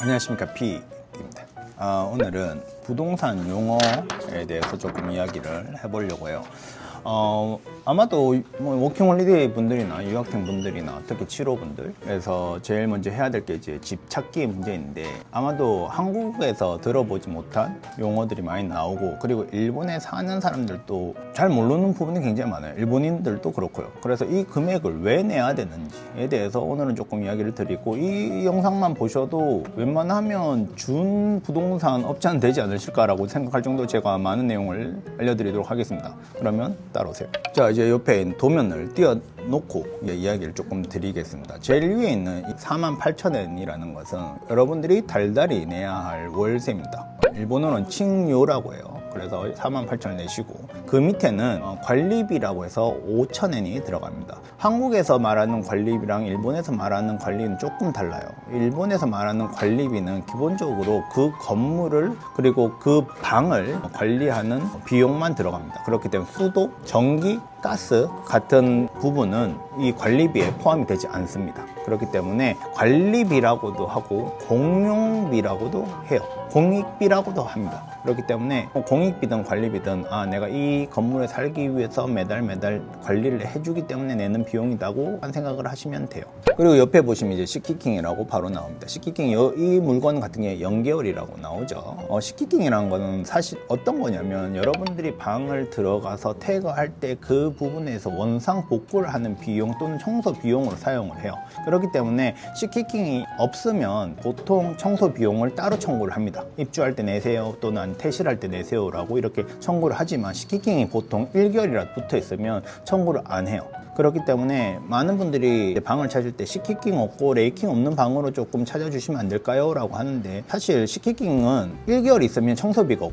안녕하십니까, P입니다. 오늘은 부동산 용어에 대해서 조금 이야기를 해보려고 해요. 아마도 뭐 워킹홀리데이 분들이나 유학생 분들이나 특히 7호분들에서 제일 먼저 해야 될 게 이제 집 찾기 문제인데, 아마도 한국에서 들어보지 못한 용어들이 많이 나오고, 그리고 일본에 사는 사람들도 잘 모르는 부분이 굉장히 많아요. 일본인들도 그렇고요. 그래서 이 금액을 왜 내야 되는지에 대해서 오늘은 조금 이야기를 드리고, 이 영상만 보셔도 웬만하면 준 부동산 업자는 되지 않으실까라고 생각할 정도로 제가 많은 내용을 알려드리도록 하겠습니다. 그러면 따라오세요. 자, 이제 옆에 있는 도면을 띄워놓고 이야기를 조금 드리겠습니다. 제일 위에 있는 48,000엔이라는 것은 여러분들이 달달이 내야 할 월세입니다. 일본어는 칭요라고 해요. 그래서 48,000원 내시고, 그 밑에는 관리비라고 해서 5,000엔이 들어갑니다. 한국에서 말하는 관리비랑 일본에서 말하는 관리비는 조금 달라요. 일본에서 말하는 관리비는 기본적으로 그 건물을, 그리고 그 방을 관리하는 비용만 들어갑니다. 그렇기 때문에 수도, 전기, 가스 같은 부분은 이 관리비에 포함이 되지 않습니다. 그렇기 때문에 관리비라고도 하고 공용비라고도 해요. 공익비라고도 합니다. 그렇기 때문에 공익비든 관리비든 내가 이 건물에 살기 위해서 매달 관리를 해주기 때문에 내는 비용이라고 생각을 하시면 돼요. 그리고 옆에 보시면 이제 시키킹이라고 바로 나옵니다. 시키킹, 이 물건 같은 게 연계월이라고 나오죠. 시키킹이라는 거는 사실 어떤 거냐면, 여러분들이 방을 들어가서 퇴거할 때 그 부분에서 원상 복구를 하는 비용 또는 청소 비용으로 사용을 해요. 그렇기 때문에 시키킹이 없으면 보통 청소 비용을 따로 청구를 합니다. 입주할 때 내세요, 또는 퇴실할 때 내세요라고 이렇게 청구를 하지만, 시키킹이 보통 1개월이라도 붙어 있으면 청구를 안 해요. 그렇기 때문에 많은 분들이 방을 찾을 때 시키킹 없고 레이킹 없는 방으로 조금 찾아주시면 안 될까요? 라고 하는데, 사실 시키킹은 1개월 있으면 청소비가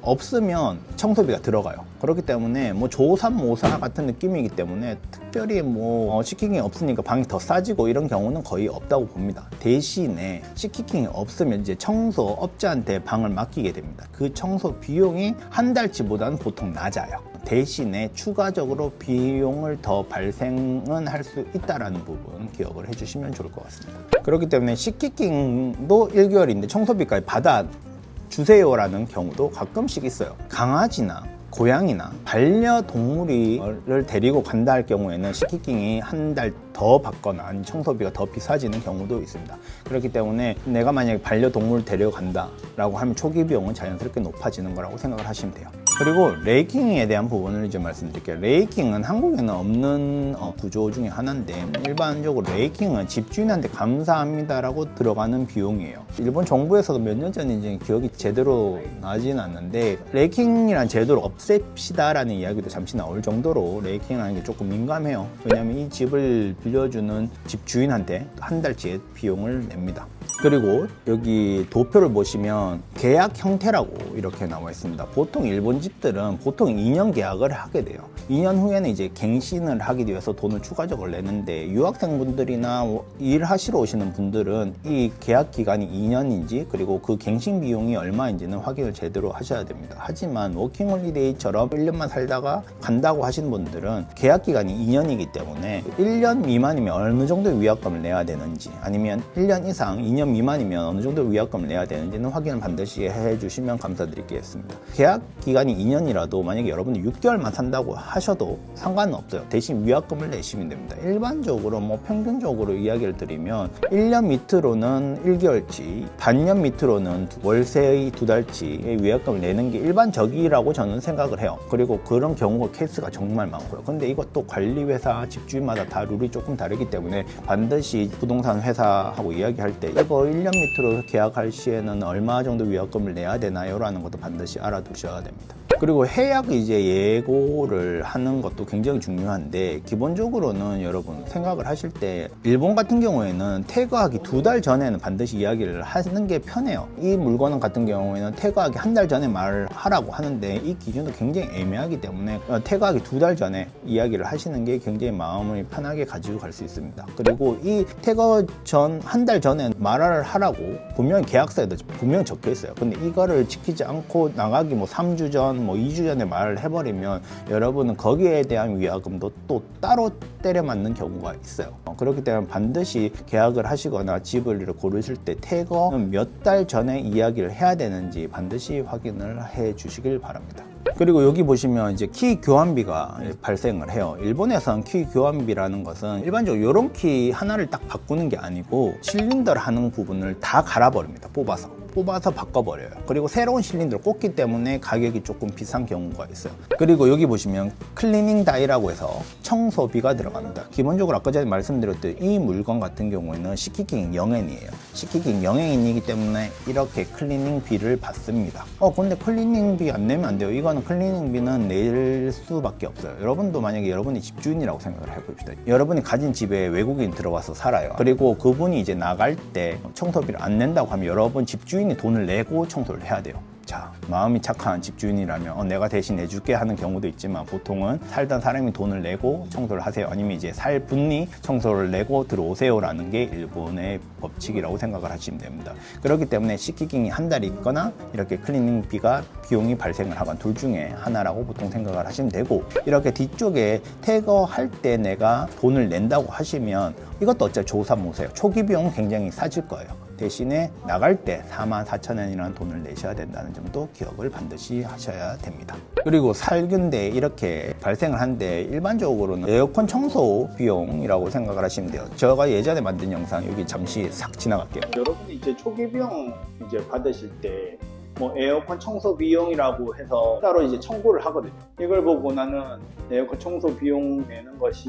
없으면 청소비가 들어가요. 그렇기 때문에 뭐 조삼모사 같은 느낌이기 때문에 특별히 뭐 시키킹이 없으니까 방이 더 싸지고 이런 경우는 거의 없다고 봅니다. 대신에 시키킹이 없으면 이제 청소업자한테 방을 맡기게 됩니다. 그 청소 비용이 한 달치보다는 보통 낮아요. 대신에 추가적으로 비용을 더 발생은 할 수 있다는 부분 기억을 해주시면 좋을 것 같습니다. 그렇기 때문에 시키킹도 1개월인데 청소비까지 받아주세요라는 경우도 가끔씩 있어요. 강아지나 고양이나 반려동물을 데리고 간다 할 경우에는 시키킹이 한 달 더 받거나 청소비가 더 비싸지는 경우도 있습니다. 그렇기 때문에 내가 만약에 반려동물을 데려간다 라고 하면 초기 비용은 자연스럽게 높아지는 거라고 생각을 하시면 돼요. 그리고 레이킹에 대한 부분을 이제 말씀드릴게요. 레이킹은 한국에는 없는 구조 중에 하나인데, 일반적으로 레이킹은 집주인한테 감사합니다라고 들어가는 비용이에요. 일본 정부에서도 몇 년 전인지 기억이 제대로 나지는 않는데, 레이킹이란 제도를 없앱시다라는 이야기도 잠시 나올 정도로 레이킹이라는 게 조금 민감해요. 왜냐하면 이 집을 빌려주는 집주인한테 한 달치의 비용을 냅니다. 그리고 여기 도표를 보시면 계약 형태라고 이렇게 나와 있습니다. 보통 일본 집들은 보통 2년 계약을 하게 돼요. 2년 후에는 이제 갱신을 하기 위해서 돈을 추가적으로 내는데, 유학생분들이나 일하시러 오시는 분들은 이 계약 기간이 2년인지 그리고 그 갱신 비용이 얼마인지는 확인을 제대로 하셔야 됩니다. 하지만 워킹홀리데이처럼 1년만 살다가 간다고 하시는 분들은 계약 기간이 2년이기 때문에 1년 미만이면 어느 정도의 위약금을 내야 되는지, 아니면 1년 이상 2년 미만이면 어느 정도 위약금을 내야 되는지는 확인을 반드시 해주시면 감사드리겠습니다. 계약 기간이 2년이라도 만약에 여러분이 6개월만 산다고 하셔도 상관은 없어요. 대신 위약금을 내시면 됩니다. 일반적으로 뭐 평균적으로 이야기를 드리면 1년 밑으로는 1개월치, 반년 밑으로는 월세의 2달치의 위약금을 내는 게 일반적이라고 저는 생각을 해요. 그리고 그런 경우가 케이스가 정말 많고요. 근데 이것도 관리회사, 집주인마다 다 룰이 조금 다르기 때문에 반드시 부동산 회사하고 이야기할 때 이거 1년 밑으로 계약할 시에는 얼마 정도 위약금을 내야 되나요? 라는 것도 반드시 알아두셔야 됩니다. 그리고 해약 이제 예고를 하는 것도 굉장히 중요한데, 기본적으로는 여러분 생각을 하실 때 일본 같은 경우에는 퇴거하기 2달 전에는 반드시 이야기를 하는 게 편해요. 이 물건 같은 경우에는 퇴거하기 한 달 전에 말하라고 하는데, 이 기준도 굉장히 애매하기 때문에 퇴거하기 2달 전에 이야기를 하시는 게 굉장히 마음을 편하게 가지고 갈 수 있습니다. 그리고 이 퇴거 전 한 달 전에 말을 하라고 분명히 계약서에도 분명히 적혀 있어요. 근데 이거를 지키지 않고 나가기 뭐 3주 전, 뭐 2주 전에 말을 해버리면 여러분은 거기에 대한 위약금도 또 따로 때려 맞는 경우가 있어요. 그렇기 때문에 반드시 계약을 하시거나 집을 고르실 때 태거는 몇 달 전에 이야기를 해야 되는지 반드시 확인을 해 주시길 바랍니다. 그리고 여기 보시면 이제 키 교환비가 발생을 해요. 일본에선 키 교환비라는 것은 일반적으로 이런 키 하나를 딱 바꾸는 게 아니고 실린더를 하는 부분을 다 갈아버립니다. 뽑아서 바꿔버려요. 그리고 새로운 실린더를 꽂기 때문에 가격이 조금 비싼 경우가 있어요. 그리고 여기 보시면 클리닝 다이라고 해서 청소비가 들어갑니다. 기본적으로 아까 전에 말씀드렸듯이 이 물건 같은 경우에는 시키킹 영엔이에요. 시키킹 영엔이기 때문에 이렇게 클리닝비를 받습니다. 근데 클리닝비 안 내면 안 돼요. 이거는 클리닝비는 낼 수밖에 없어요. 여러분도 만약에 여러분이 집주인이라고 생각을 해봅시다. 여러분이 가진 집에 외국인 들어와서 살아요. 그리고 그분이 이제 나갈 때 청소비를 안 낸다고 하면 여러분 집주인이 돈을 내고 청소를 해야 돼요. 자, 마음이 착한 집주인이라면 내가 대신 내줄게 하는 경우도 있지만 보통은 살던 사람이 돈을 내고 청소를 하세요. 아니면 이제 살 분이 청소를 내고 들어오세요라는 게 일본의 법칙이라고 생각을 하시면 됩니다. 그렇기 때문에 시키킹이 한 달 있거나 이렇게 클리닝비가 비용이 발생을 하건 둘 중에 하나라고 보통 생각을 하시면 되고, 이렇게 뒤쪽에 태거할 때 내가 돈을 낸다고 하시면 이것도 어차피 조사모세요. 초기 비용은 굉장히 싸질 거예요. 대신에 나갈 때 44,000원이라는 돈을 내셔야 된다는 점도 기억을 반드시 하셔야 됩니다. 그리고 살균대 이렇게 발생을 한데 일반적으로는 에어컨 청소 비용이라고 생각을 하시면 돼요. 제가 예전에 만든 영상 여기 잠시 싹 지나갈게요. 여러분이 이제 초기 비용 이제 받으실 때 뭐 에어컨 청소 비용이라고 해서 따로 이제 청구를 하거든요. 이걸 보고 나는 에어컨 청소 비용 내는 것이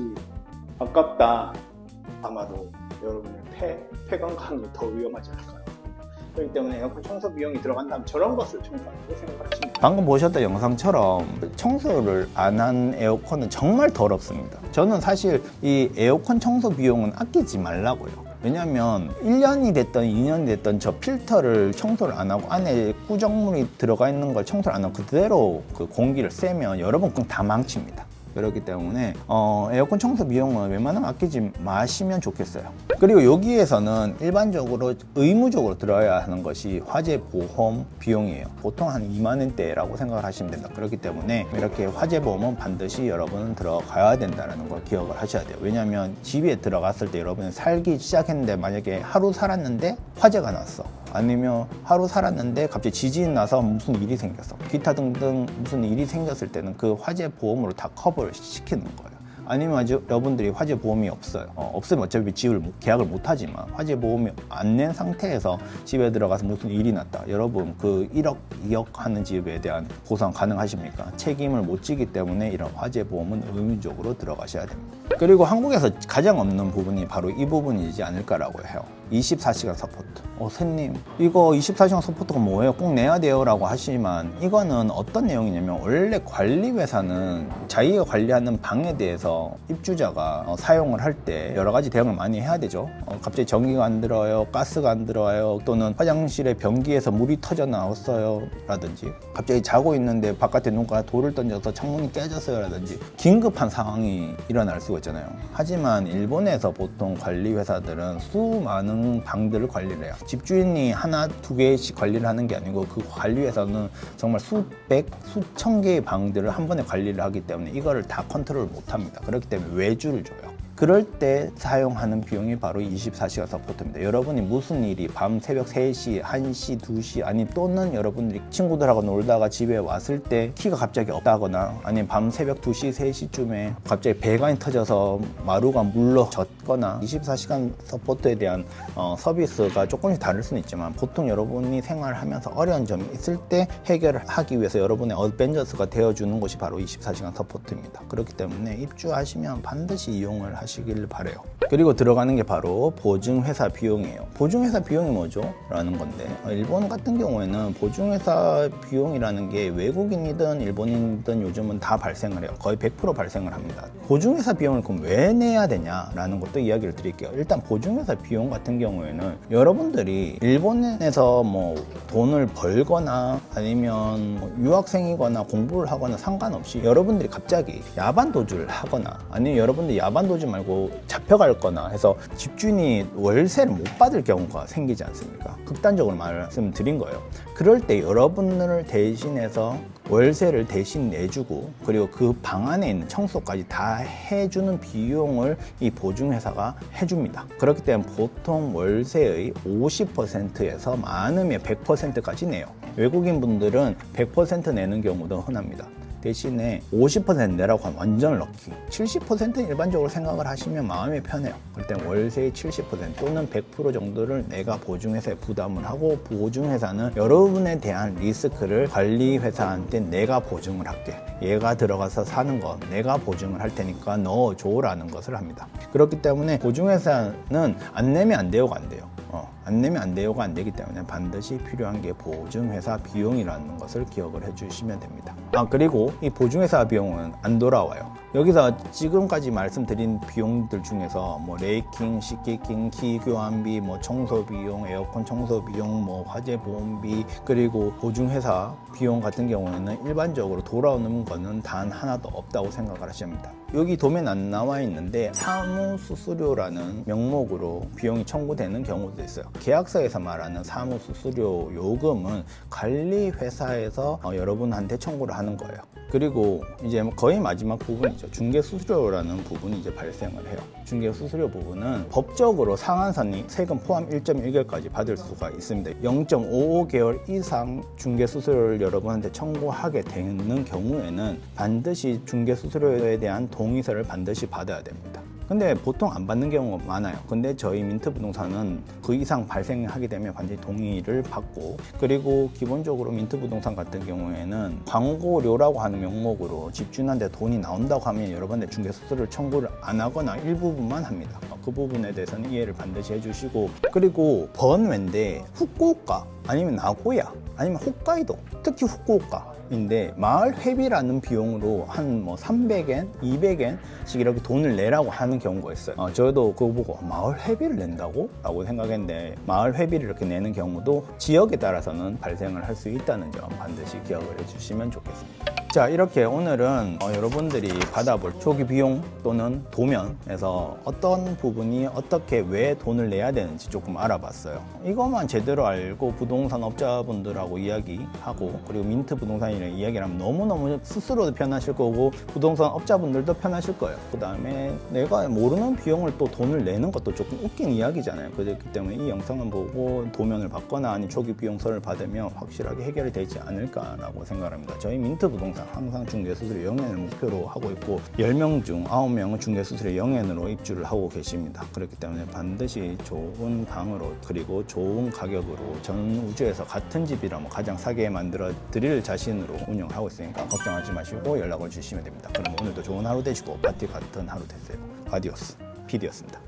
아깝다. 아마도 여러분의 폐 건강이 더 위험하지 않을까요? 그렇기 때문에 에어컨 청소 비용이 들어간다면 저런 것을 청소한다고 생각하시면 돼요. 방금 보셨던 영상처럼 청소를 안 한 에어컨은 정말 더럽습니다. 저는 사실 이 에어컨 청소 비용은 아끼지 말라고요. 왜냐면 1년이 됐던 2년이 됐던 저 필터를 청소를 안 하고 안에 꾸정물이 들어가 있는 걸 청소를 안 하고 그대로 그 공기를 쐬면 여러분 그냥 다 망칩니다. 그렇기 때문에 에어컨 청소 비용은 웬만하면 아끼지 마시면 좋겠어요. 그리고 여기에서는 일반적으로 의무적으로 들어야 하는 것이 화재 보험 비용이에요. 보통 한 2만 원대라고 생각을 하시면 됩니다. 그렇기 때문에 이렇게 화재 보험은 반드시 여러분은 들어가야 된다는 걸 기억을 하셔야 돼요. 왜냐하면 집에 들어갔을 때 여러분이 살기 시작했는데 만약에 하루 살았는데 화재가 났어. 아니면 하루 살았는데 갑자기 지진이 나서 무슨 일이 생겼어. 기타 등등 무슨 일이 생겼을 때는 그 화재 보험으로 다 커버를 시키는 거예요. 아니면 여러분들이 화재 보험이 없어요. 없으면 어차피 집을 계약을 못 하지만 화재 보험이 안 낸 상태에서 집에 들어가서 무슨 일이 났다. 여러분 그 1억, 2억 하는 집에 대한 보상 가능하십니까? 책임을 못 지기 때문에 이런 화재 보험은 의무적으로 들어가셔야 됩니다. 그리고 한국에서 가장 없는 부분이 바로 이 부분이지 않을까라고 해요. 24시간 서포트. 선생님 이거 24시간 서포트가 뭐예요? 꼭 내야 돼요 라고 하시지만 이거는 어떤 내용이냐면 원래 관리회사는 자기가 관리하는 방에 대해서 입주자가 사용을 할 때 여러 가지 대응을 많이 해야 되죠. 갑자기 전기가 안 들어와요, 가스가 안 들어와요, 또는 화장실에 변기에서 물이 터져 나왔어요 라든지 갑자기 자고 있는데 바깥에 누가 돌을 던져서 창문이 깨졌어요 라든지 긴급한 상황이 일어날 수가 있잖아요. 하지만 일본에서 보통 관리회사들은 수많은 방들을 관리를 해요. 집주인이 하나, 두 개씩 관리를 하는 게 아니고 그 관리회사는 정말 수백, 수천 개의 방들을 한 번에 관리를 하기 때문에 이거를 다 컨트롤 못 합니다. 그렇기 때문에 외주를 줘요. 그럴 때 사용하는 비용이 바로 24시간 서포트입니다. 여러분이 무슨 일이 밤 새벽 3시, 1시, 2시 아니 또는 여러분들이 친구들하고 놀다가 집에 왔을 때 키가 갑자기 없다거나 아니면 밤 새벽 2시, 3시쯤에 갑자기 배관이 터져서 마루가 물러 젖거나 24시간 서포트에 대한 서비스가 조금씩 다를 수는 있지만 보통 여러분이 생활하면서 어려운 점이 있을 때 해결을 하기 위해서 여러분의 어벤져스가 되어주는 것이 바로 24시간 서포트입니다. 그렇기 때문에 입주하시면 반드시 이용을 하시길 바래요. 그리고 들어가는 게 바로 보증회사 비용이에요. 보증회사 비용이 뭐죠? 라는 건데 일본 같은 경우에는 보증회사 비용이라는 게 외국인이든 일본인이든 요즘은 다 발생을 해요. 거의 100% 발생을 합니다. 보증회사 비용을 그럼 왜 내야 되냐라는 것도 이야기를 드릴게요. 일단 보증회사 비용 같은 경우에는 여러분들이 일본에서 뭐 돈을 벌거나 아니면 뭐 유학생이거나 공부를 하거나 상관없이 여러분들이 갑자기 야반 도주를 하거나 아니면 여러분들이 야반 도주 말고 잡혀갈 거나 해서 집주인이 월세를 못 받을 경우가 생기지 않습니까? 극단적으로 말씀드린 거예요. 그럴 때 여러분을 대신해서 월세를 대신 내주고 그리고 그 방 안에 있는 청소까지 다 해주는 비용을 이 보증회사가 해줍니다. 그렇기 때문에 보통 월세의 50%에서 많으면 100%까지 내요. 외국인 분들은 100% 내는 경우도 흔합니다. 대신에 50% 내라고 하면 완전 럭키. 70%는 일반적으로 생각을 하시면 마음이 편해요. 그럴 땐 월세의 70% 또는 100% 정도를 내가 보증회사에 부담을 하고 보증회사는 여러분에 대한 리스크를 관리회사한테 내가 보증을 할게. 얘가 들어가서 사는 거 내가 보증을 할 테니까 넣어줘라는 것을 합니다. 그렇기 때문에 보증회사는 안 내면 안 돼요가 안 돼요. 안 내면 안 돼요가 안 되기 때문에 반드시 필요한 게 보증회사 비용이라는 것을 기억을 해주시면 됩니다. 그리고 이 보증회사 비용은 안 돌아와요. 여기서 지금까지 말씀드린 비용들 중에서 뭐 레이킹, 식기킹, 키 교환비, 뭐 청소 비용, 에어컨 청소 비용, 뭐 화재 보험비, 그리고 보증회사 비용 같은 경우에는 일반적으로 돌아오는 거는 단 하나도 없다고 생각을 하셔야 합니다. 여기 도면 안 나와 있는데 사무수수료라는 명목으로 비용이 청구되는 경우도 있어요. 계약서에서 말하는 사무수수료 요금은 관리회사에서 여러분한테 청구를 하는 거예요. 그리고 이제 거의 마지막 부분이죠. 중개수수료라는 부분이 이제 발생을 해요. 중개수수료 부분은 법적으로 상한선이 세금 포함 1.1개월까지 받을 수가 있습니다. 0.55개월 이상 중개수수료를 여러분한테 청구하게 되는 경우에는 반드시 중개수수료에 대한 동의서를 반드시 받아야 됩니다. 근데 보통 안 받는 경우가 많아요. 근데 저희 민트부동산은 그 이상 발생하게 되면 반드시 동의를 받고, 그리고 기본적으로 민트부동산 같은 경우에는 광고료라고 하는 명목으로 집주인한테 돈이 나온다고 하면 여러분한테 중개수수료를 청구를 안 하거나 일부분만 합니다. 그 부분에 대해서는 이해를 반드시 해주시고, 그리고 번외인데 후쿠오카 아니면 나고야 아니면 홋카이도, 특히 후쿠오카인데 마을 회비라는 비용으로 한 뭐 300엔, 200엔씩 이렇게 돈을 내라고 하는 경우가 있어요. 저도 그거 보고 마을 회비를 낸다고? 라고 생각했는데 마을 회비를 이렇게 내는 경우도 지역에 따라서는 발생을 할 수 있다는 점 반드시 기억을 해주시면 좋겠습니다. 자, 이렇게 오늘은 여러분들이 받아볼 초기 비용 또는 도면에서 어떤 부분이 어떻게 왜 돈을 내야 되는지 조금 알아봤어요. 이것만 제대로 알고 부동산 업자분들하고 이야기하고 그리고 민트 부동산이랑 이야기를 하면 너무너무 스스로도 편하실 거고 부동산 업자분들도 편하실 거예요. 그 다음에 내가 모르는 비용을 또 돈을 내는 것도 조금 웃긴 이야기잖아요. 그렇기 때문에 이 영상을 보고 도면을 받거나 아니면 초기 비용서를 받으면 확실하게 해결이 되지 않을까라고 생각합니다. 저희 민트 부동산 항상 중개수수료 0엔을 목표로 하고 있고 10명 중 9명은 중개수수료 0엔으로 입주를 하고 계십니다. 그렇기 때문에 반드시 좋은 방으로 그리고 좋은 가격으로 전 우주에서 같은 집이라면 가장 싸게 만들어 드릴 자신으로 운영하고 있으니까 걱정하지 마시고 연락을 주시면 됩니다. 그럼 오늘도 좋은 하루 되시고 파티 같은 하루 되세요. 아디오스, PD였습니다.